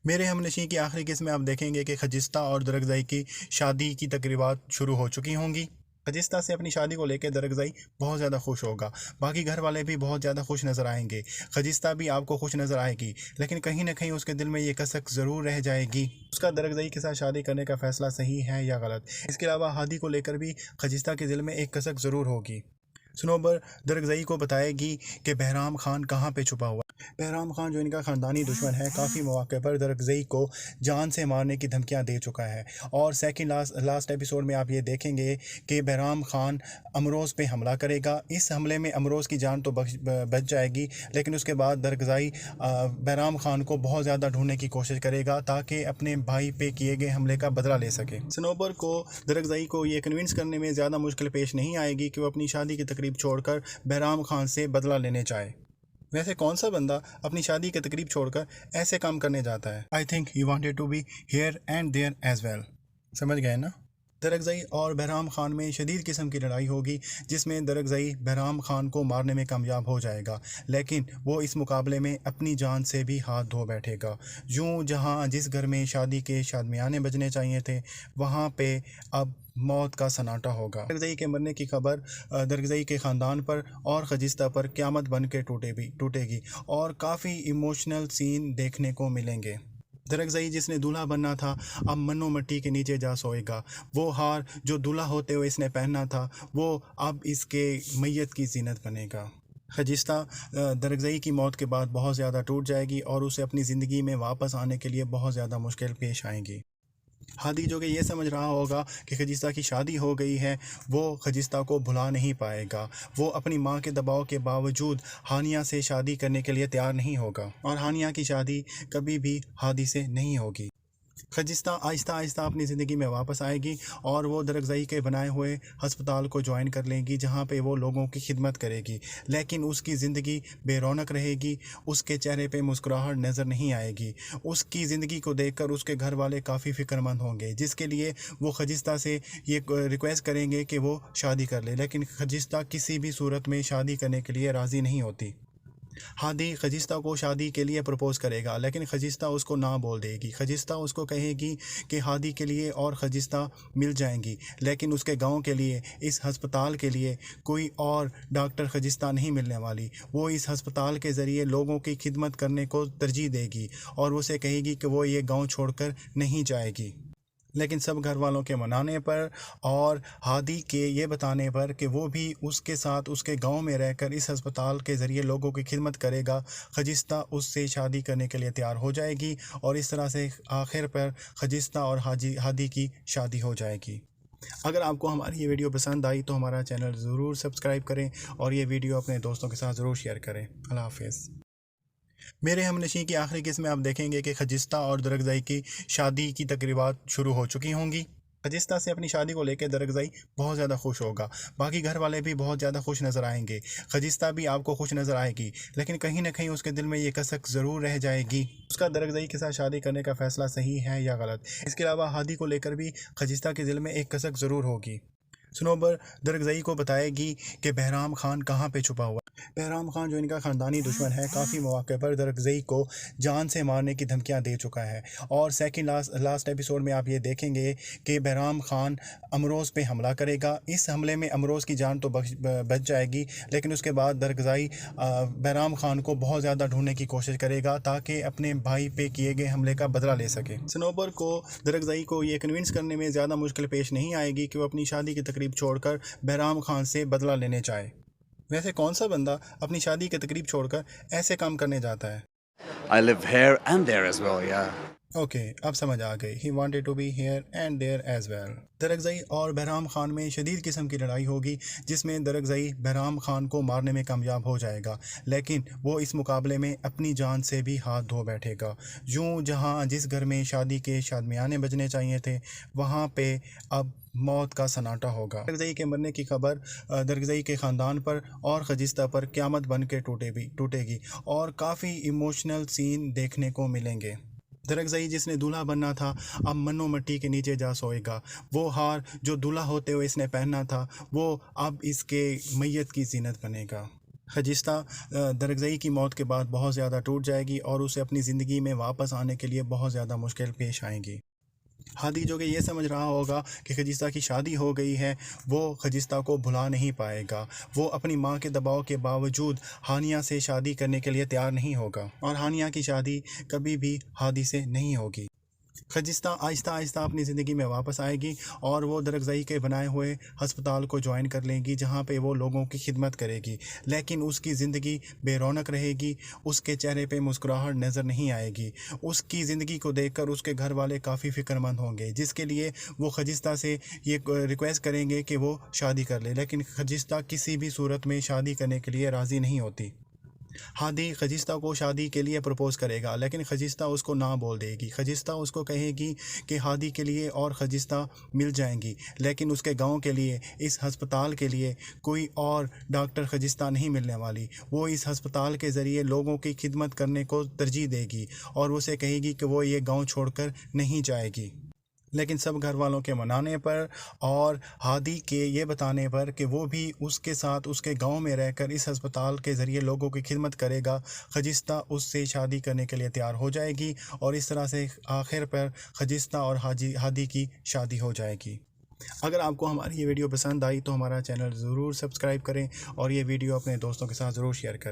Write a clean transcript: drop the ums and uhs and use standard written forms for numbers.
میرے ہمنشین کی آخری قسط میں آپ دیکھیں گے کہ خجستہ اور درگزئی کی شادی کی تقریبات شروع ہو چکی ہوں گی۔ خجستہ سے اپنی شادی کو لے کے درگزئی بہت زیادہ خوش ہوگا، باقی گھر والے بھی بہت زیادہ خوش نظر آئیں گے، خجستہ بھی آپ کو خوش نظر آئے گی، لیکن کہیں نہ کہیں اس کے دل میں یہ کسک ضرور رہ جائے گی اس کا درگزئی کے ساتھ شادی کرنے کا فیصلہ صحیح ہے یا غلط۔ اس کے علاوہ ہادی کو لے کر بھی خجستہ کے دل میں ایک کسک ضرور ہوگی۔ صنوبر درگزئی کو بتائے گی کہ بہرام خان کہاں پہ چھپا ہوا ہے۔ بہرام خان جو ان کا خاندانی دشمن ہے، کافی مواقع پر درگزئی کو جان سے مارنے کی دھمکیاں دے چکا ہے، اور سیکنڈ لاسٹ ایپیسوڈ میں آپ یہ دیکھیں گے کہ بہرام خان امروز پہ حملہ کرے گا۔ اس حملے میں امروز کی جان تو بچ جائے گی، لیکن اس کے بعد درگزئی بہرام خان کو بہت زیادہ ڈھونڈنے کی کوشش کرے گا تاکہ اپنے بھائی پہ کیے گئے حملے کا بدلہ لے سکے۔ صنوبر کو درگزئی کو یہ کنونس کرنے میں زیادہ مشکل پیش نہیں آئے گی کہ وہ اپنی شادی کی تقریب چھوڑ کر بہرام خان سے بدلہ لینے چاہے۔ ویسے کون سا بندہ اپنی شادی کی تقریب چھوڑ کر ایسے کام کرنے جاتا ہے؟ I think he wanted to be here and there as well۔ سمجھ گئے نا؟ درگزئی اور بہرام خان میں شدید قسم کی لڑائی ہوگی، جس میں درگزئی بہرام خان کو مارنے میں کامیاب ہو جائے گا، لیکن وہ اس مقابلے میں اپنی جان سے بھی ہاتھ دھو بیٹھے گا۔ یوں جہاں جس گھر میں شادی کے شادمیانے بجنے چاہیے تھے، وہاں پہ اب موت کا سناٹا ہوگا۔ درگزئی کے مرنے کی خبر درگزئی کے خاندان پر اور خجستہ پر قیامت بن کے ٹوٹے گی، اور کافی ایموشنل سین دیکھنے کو ملیں گے۔ درگزئی جس نے دولہا بننا تھا، اب منو مٹی کے نیچے جا سوئے گا۔ وہ ہار جو دولہا ہوتے ہوئے اس نے پہننا تھا، وہ اب اس کے میت کی زینت بنے گا۔ خجستہ درگزئی کی موت کے بعد بہت زیادہ ٹوٹ جائے گی، اور اسے اپنی زندگی میں واپس آنے کے لیے بہت زیادہ مشکل پیش آئیں گی۔ ہادی جو کہ یہ سمجھ رہا ہوگا کہ خجستہ کی شادی ہو گئی ہے، وہ خجستہ کو بھلا نہیں پائے گا۔ وہ اپنی ماں کے دباؤ کے باوجود ہانیہ سے شادی کرنے کے لیے تیار نہیں ہوگا، اور ہانیہ کی شادی کبھی بھی ہادی سے نہیں ہوگی۔ خجستہ آہستہ آہستہ اپنی زندگی میں واپس آئے گی، اور وہ درگزئی کے بنائے ہوئے ہسپتال کو جوائن کر لیں گی، جہاں پہ وہ لوگوں کی خدمت کرے گی، لیکن اس کی زندگی بے رونق رہے گی۔ اس کے چہرے پہ مسکراہٹ نظر نہیں آئے گی۔ اس کی زندگی کو دیکھ کر اس کے گھر والے کافی فکر مند ہوں گے، جس کے لیے وہ خجستہ سے یہ ریکویسٹ کریں گے کہ وہ شادی کر لے، لیکن خجستہ کسی بھی صورت میں شادی کرنے کے لیے راضی نہیں ہوتی۔ ہادی خجستہ کو شادی کے لیے پرپوز کرے گا، لیکن خجستہ اس کو نہ بول دے گی۔ خجستہ اس کو کہے گی کہ ہادی کے لیے اور خجستہ مل جائیں گی، لیکن اس کے گاؤں کے لیے، اس ہسپتال کے لیے کوئی اور ڈاکٹر خجستہ نہیں ملنے والی۔ وہ اس ہسپتال کے ذریعے لوگوں کی خدمت کرنے کو ترجیح دے گی، اور اسے کہے گی کہ وہ یہ گاؤں چھوڑ کر نہیں جائے گی۔ لیکن سب گھر والوں کے منانے پر اور ہادی کے یہ بتانے پر کہ وہ بھی اس کے ساتھ اس کے گاؤں میں رہ کر اس ہسپتال کے ذریعے لوگوں کی خدمت کرے گا، خجستہ اس سے شادی کرنے کے لیے تیار ہو جائے گی، اور اس طرح سے آخر پر خجستہ اور ہادی کی شادی ہو جائے گی۔ اگر آپ کو ہماری یہ ویڈیو پسند آئی تو ہمارا چینل ضرور سبسکرائب کریں، اور یہ ویڈیو اپنے دوستوں کے ساتھ ضرور شیئر کریں۔ اللہ حافظ۔ میرے ہمنشین کی آخری قسط میں آپ دیکھیں گے کہ خجستہ اور درگزئی کی شادی کی تقریبات شروع ہو چکی ہوں گی۔ خجستہ سے اپنی شادی کو لے کے درگزئی بہت زیادہ خوش ہوگا، باقی گھر والے بھی بہت زیادہ خوش نظر آئیں گے، خجستہ بھی آپ کو خوش نظر آئے گی، لیکن کہیں نہ کہیں اس کے دل میں یہ کسک ضرور رہ جائے گی اس کا درگزئی کے ساتھ شادی کرنے کا فیصلہ صحیح ہے یا غلط۔ اس کے علاوہ ہادی کو لے کر بھی خجستہ کے دل میں ایک کسک ضرور ہوگی۔ صنوبر درگزئی کو بتائے گی کہ بہرام خان کہاں پہ چھپا ہوا ہے۔ بہرام خان جو ان کا خاندانی دشمن ہے، کافی مواقع پر درگزئی کو جان سے مارنے کی دھمکیاں دے چکا ہے، اور سیکنڈ لاسٹ ایپیسوڈ میں آپ یہ دیکھیں گے کہ بہرام خان امروز پہ حملہ کرے گا۔ اس حملے میں امروز کی جان تو بچ جائے گی، لیکن اس کے بعد درگزئی بہرام خان کو بہت زیادہ ڈھونڈنے کی کوشش کرے گا تاکہ اپنے بھائی پہ کیے گئے حملے کا بدلہ لے سکے۔ صنوبر کو درگزئی کو یہ کنونس کرنے میں زیادہ مشکل پیش نہیں آئے گی کہ وہ اپنی شادی کی تقریب چھوڑ کر بہرام خان سے بدلہ لینے چاہے۔ ویسے کون سا بندہ اپنی شادی کی تقریب چھوڑ کر ایسے کام کرنے جاتا ہے؟ I live here and there as well, yeah. Okay, اب سمجھ آ گئی۔ He wanted to be here and there as well۔ درگزئی اور بہرام خان میں شدید قسم کی لڑائی ہوگی، جس میں درگزئی بہرام خان کو مارنے میں کامیاب ہو جائے گا، لیکن وہ اس مقابلے میں اپنی جان سے بھی ہاتھ دھو بیٹھے گا۔ یوں جہاں جس گھر میں شادی کے شادمیانے بجنے چاہیے تھے، وہاں پہ اب موت کا سناٹا ہوگا۔ درگزئی کے مرنے کی خبر درگزئی کے خاندان پر اور خجستہ پر قیامت بن کے ٹوٹے گی، اور کافی ایموشنل سین دیکھنے کو ملیں گے۔ درگزئی جس نے دولہا بننا تھا، اب منو مٹی کے نیچے جا سوئے گا۔ وہ ہار جو دولہا ہوتے ہوئے اس نے پہننا تھا، وہ اب اس کے میت کی زینت بنے گا۔ خجستہ درگزئی کی موت کے بعد بہت زیادہ ٹوٹ جائے گی اور اسے اپنی زندگی میں واپس آنے کے لیے بہت زیادہ مشکل پیش آئیں گی۔ ہادی جو کہ یہ سمجھ رہا ہوگا کہ خجستہ کی شادی ہو گئی ہے، وہ خجستہ کو بھلا نہیں پائے گا۔ وہ اپنی ماں کے دباؤ کے باوجود ہانیہ سے شادی کرنے کے لیے تیار نہیں ہوگا اور ہانیہ کی شادی کبھی بھی ہادی سے نہیں ہوگی۔ خجستہ آہستہ آہستہ اپنی زندگی میں واپس آئے گی اور وہ درگزئی کے بنائے ہوئے ہسپتال کو جوائن کر لے گی، جہاں پہ وہ لوگوں کی خدمت کرے گی، لیکن اس کی زندگی بے رونق رہے گی، اس کے چہرے پہ مسکراہٹ نظر نہیں آئے گی۔ اس کی زندگی کو دیکھ کر اس کے گھر والے کافی فکر مند ہوں گے، جس کے لیے وہ خجستہ سے یہ ریکویسٹ کریں گے کہ وہ شادی کر لے، لیکن خجستہ کسی بھی صورت میں شادی کرنے کے لیے راضی نہیں ہوتی۔ ہادی خجستہ کو شادی کے لیے پرپوز کرے گا، لیکن خجستہ اس کو نہ بول دے گی۔ خجستہ اس کو کہے گی کہ ہادی کے لیے اور خجستہ مل جائیں گی، لیکن اس کے گاؤں کے لیے، اس ہسپتال کے لیے کوئی اور ڈاکٹر خجستہ نہیں ملنے والی۔ وہ اس ہسپتال کے ذریعے لوگوں کی خدمت کرنے کو ترجیح دے گی اور اسے کہے گی کہ وہ یہ گاؤں چھوڑ کر نہیں جائے گی۔ لیکن سب گھر والوں کے منانے پر اور ہادی کے یہ بتانے پر کہ وہ بھی اس کے ساتھ اس کے گاؤں میں رہ کر اس ہسپتال کے ذریعے لوگوں کی خدمت کرے گا، خجستہ اس سے شادی کرنے کے لیے تیار ہو جائے گی اور اس طرح سے آخر پر خجستہ اور ہادی کی شادی ہو جائے گی۔ اگر آپ کو ہماری یہ ویڈیو پسند آئی تو ہمارا چینل ضرور سبسکرائب کریں اور یہ ویڈیو اپنے دوستوں کے ساتھ ضرور شیئر کریں۔